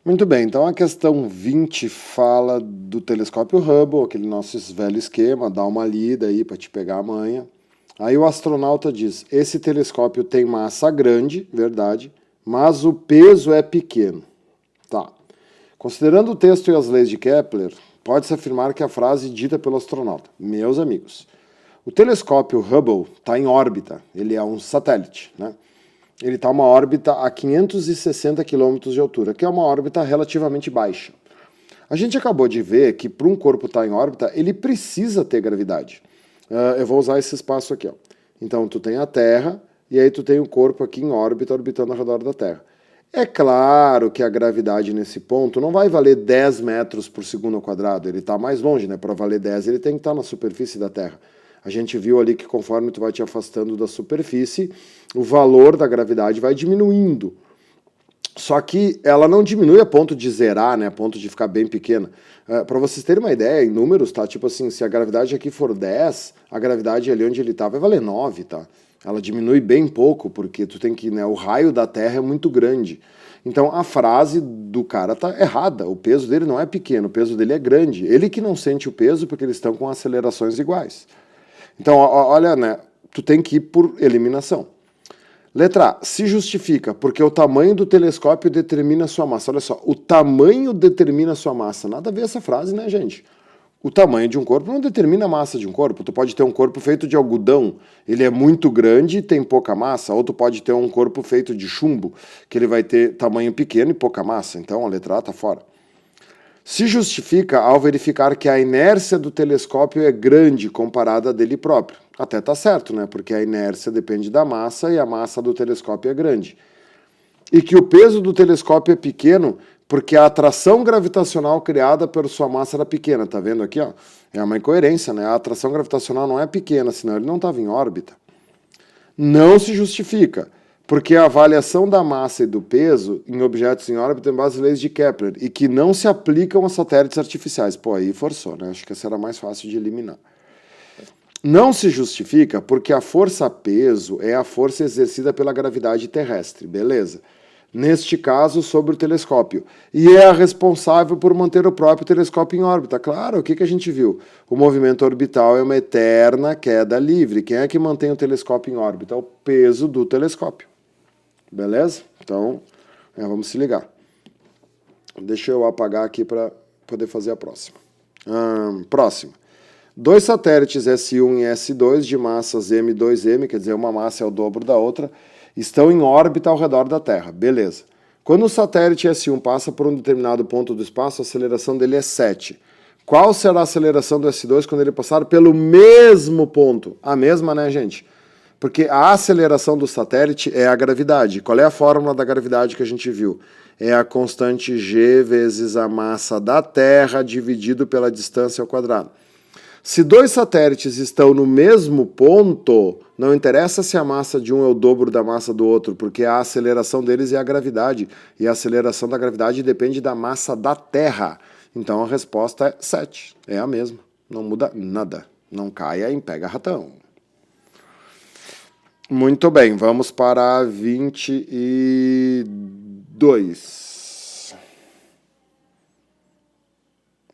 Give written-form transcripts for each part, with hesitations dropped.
Muito bem, então a questão 20 fala do telescópio Hubble, aquele nosso velho esquema, dá uma lida aí para te pegar a manha. Aí o astronauta diz, esse telescópio tem massa grande, verdade, mas o peso é pequeno. Tá. Considerando o texto e as leis de Kepler, pode-se afirmar que a frase dita pelo astronauta, meus amigos, o telescópio Hubble está em órbita, ele é um satélite, né? Ele está uma órbita a 560 km de altura, que é uma órbita relativamente baixa. A gente acabou de ver que para um corpo estar em órbita, ele precisa ter gravidade. Eu vou usar esse espaço aqui. Ó. Então, tu tem a Terra, e aí tu tem o corpo aqui em órbita, orbitando ao redor da Terra. É claro que a gravidade nesse ponto não vai valer 10 metros por segundo ao quadrado, ele está mais longe, né? Para valer 10, ele tem que estar na superfície da Terra. A gente viu ali que conforme tu vai te afastando da superfície, o valor da gravidade vai diminuindo. Só que ela não diminui a ponto de zerar, né, a ponto de ficar bem pequena. Para vocês terem uma ideia, em números, tá? Tipo assim, se a gravidade aqui for 10, a gravidade ali onde ele tá vai valer 9, tá? Ela diminui bem pouco, porque tu tem que, né, o raio da Terra é muito grande. Então a frase do cara tá errada, o peso dele não é pequeno, o peso dele é grande. Ele que não sente o peso porque eles estão com acelerações iguais. Então, olha, né, tu tem que ir por eliminação. Letra A, se justifica, porque o tamanho do telescópio determina a sua massa. Olha só, o tamanho determina a sua massa. Nada a ver essa frase, né, gente? O tamanho de um corpo não determina a massa de um corpo. Tu pode ter um corpo feito de algodão, ele é muito grande e tem pouca massa, ou tu pode ter um corpo feito de chumbo, que ele vai ter tamanho pequeno e pouca massa. Então, a letra A tá fora. Se justifica ao verificar que a inércia do telescópio é grande comparada a dele próprio. Até tá certo, né? Porque a inércia depende da massa e a massa do telescópio é grande. E que o peso do telescópio é pequeno porque a atração gravitacional criada por sua massa era pequena. Tá vendo aqui, ó? É uma incoerência, né? A atração gravitacional não é pequena, senão ele não estava em órbita. Não se justifica, porque a avaliação da massa e do peso em objetos em órbita tem base em leis de Kepler e que não se aplicam a satélites artificiais. Pô, aí forçou, né? Acho que essa era mais fácil de eliminar. Não se justifica porque a força-peso é a força exercida pela gravidade terrestre, beleza? Neste caso, sobre o telescópio. E é a responsável por manter o próprio telescópio em órbita. Claro, o que a gente viu? O movimento orbital é uma eterna queda livre. Quem é que mantém o telescópio em órbita? É o peso do telescópio. Beleza? Então, vamos se ligar. Deixa eu apagar aqui para poder fazer a próxima. Próxima. Dois satélites S1 e S2 de massas M2M, quer dizer, uma massa é o dobro da outra, estão em órbita ao redor da Terra. Beleza. Quando o satélite S1 passa por um determinado ponto do espaço, a aceleração dele é 7. Qual será a aceleração do S2 quando ele passar pelo mesmo ponto? A mesma, né, gente? Porque a aceleração do satélite é a gravidade. Qual é a fórmula da gravidade que a gente viu? É a constante g vezes a massa da Terra dividido pela distância ao quadrado. Se dois satélites estão no mesmo ponto, não interessa se a massa de um é o dobro da massa do outro, porque a aceleração deles é a gravidade, e a aceleração da gravidade depende da massa da Terra. Então a resposta é 7, é a mesma, não muda nada, não caia em pega ratão. Muito bem, vamos para 22.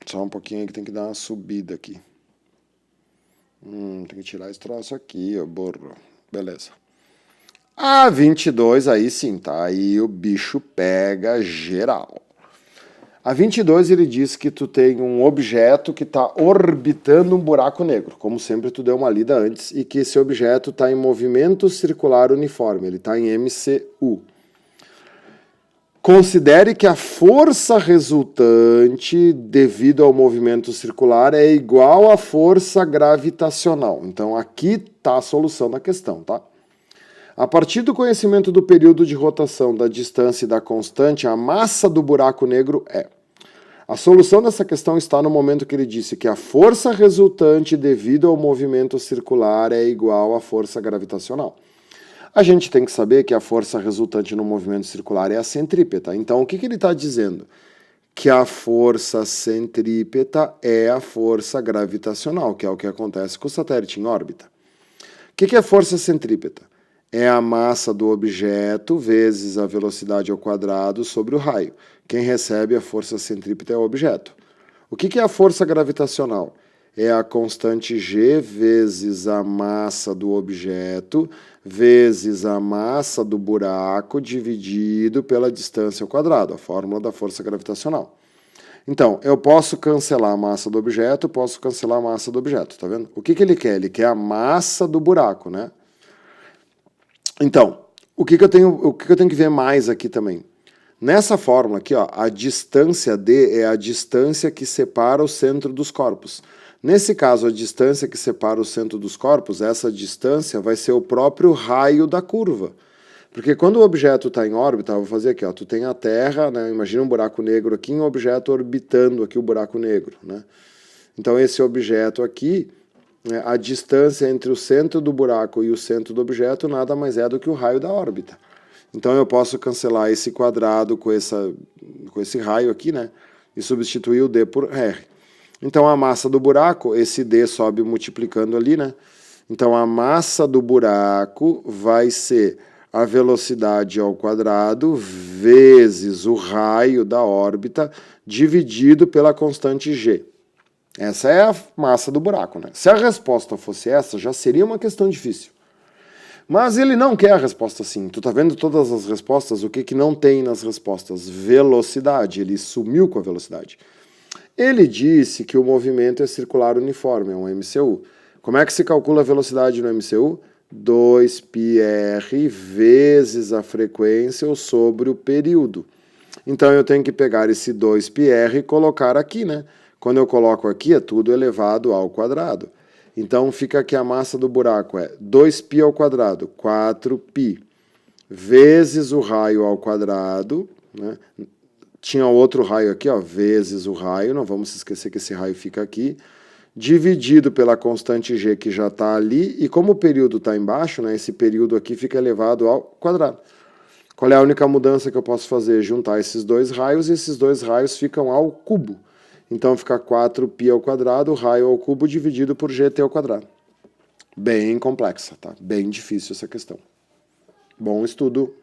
Só um pouquinho aí que tem que dar uma subida aqui. Tem que tirar esse troço aqui, ó, burro. Beleza. A 22, aí sim, tá? Aí o bicho pega geral. A 22, ele diz que tu tem um objeto que está orbitando um buraco negro. Como sempre, tu deu uma lida antes. E que esse objeto está em movimento circular uniforme. Ele está em MCU. Considere que a força resultante devido ao movimento circular é igual à força gravitacional. Então aqui está a solução da questão, tá? A partir do conhecimento do período de rotação, da distância e da constante, a massa do buraco negro é. A solução dessa questão está no momento que ele disse que a força resultante devido ao movimento circular é igual à força gravitacional. A gente tem que saber que a força resultante no movimento circular é a centrípeta. Então, o que ele está dizendo? Que a força centrípeta é a força gravitacional, que é o que acontece com o satélite em órbita. O que é força centrípeta? é a massa do objeto vezes a velocidade ao quadrado sobre o raio. Quem recebe a força centrípeta é o objeto. O que é a força gravitacional? É a constante g vezes a massa do objeto vezes a massa do buraco dividido pela distância ao quadrado, a fórmula da força gravitacional. Então, eu posso cancelar a massa do objeto, posso cancelar a massa do objeto, tá vendo? O que ele quer? Ele quer a massa do buraco, né? Então, o que eu tenho que ver mais aqui também? Nessa fórmula aqui, ó, a distância d é a distância que separa o centro dos corpos. Nesse caso, a distância que separa o centro dos corpos, essa distância vai ser o próprio raio da curva. Porque quando o objeto está em órbita, vou fazer aqui, ó, tu tem a Terra, né, imagina um buraco negro aqui, um objeto orbitando aqui o buraco negro, né? Então esse objeto aqui, né, a distância entre o centro do buraco e o centro do objeto nada mais é do que o raio da órbita. Então eu posso cancelar esse quadrado com esse raio aqui, né, e substituir o d por r. Então a massa do buraco, esse d sobe multiplicando ali, né? Então a massa do buraco vai ser a velocidade ao quadrado vezes o raio da órbita dividido pela constante g. Essa é a massa do buraco, né? Se a resposta fosse essa, já seria uma questão difícil. Mas ele não quer a resposta assim. Tu tá vendo todas as respostas? O que não tem nas respostas? Velocidade. Ele sumiu com a velocidade. Ele disse que o movimento é circular uniforme, é um MCU. Como é que se calcula a velocidade no MCU? 2πr vezes a frequência sobre o período. Então eu tenho que pegar esse 2πr e colocar aqui, né? Quando eu coloco aqui, é tudo elevado ao quadrado. Então fica que a massa do buraco é 2π ao quadrado, 4π, vezes o raio ao quadrado, né? Tinha outro raio aqui, ó, vezes o raio, não vamos esquecer que esse raio fica aqui, dividido pela constante g que já está ali, e como o período está embaixo, né, esse período aqui fica elevado ao quadrado. Qual é a única mudança que eu posso fazer? Juntar esses dois raios, e esses dois raios ficam ao cubo. Então fica 4π ao quadrado, raio ao cubo, dividido por gt ao quadrado. Bem complexa, tá? Bem difícil essa questão. Bom estudo!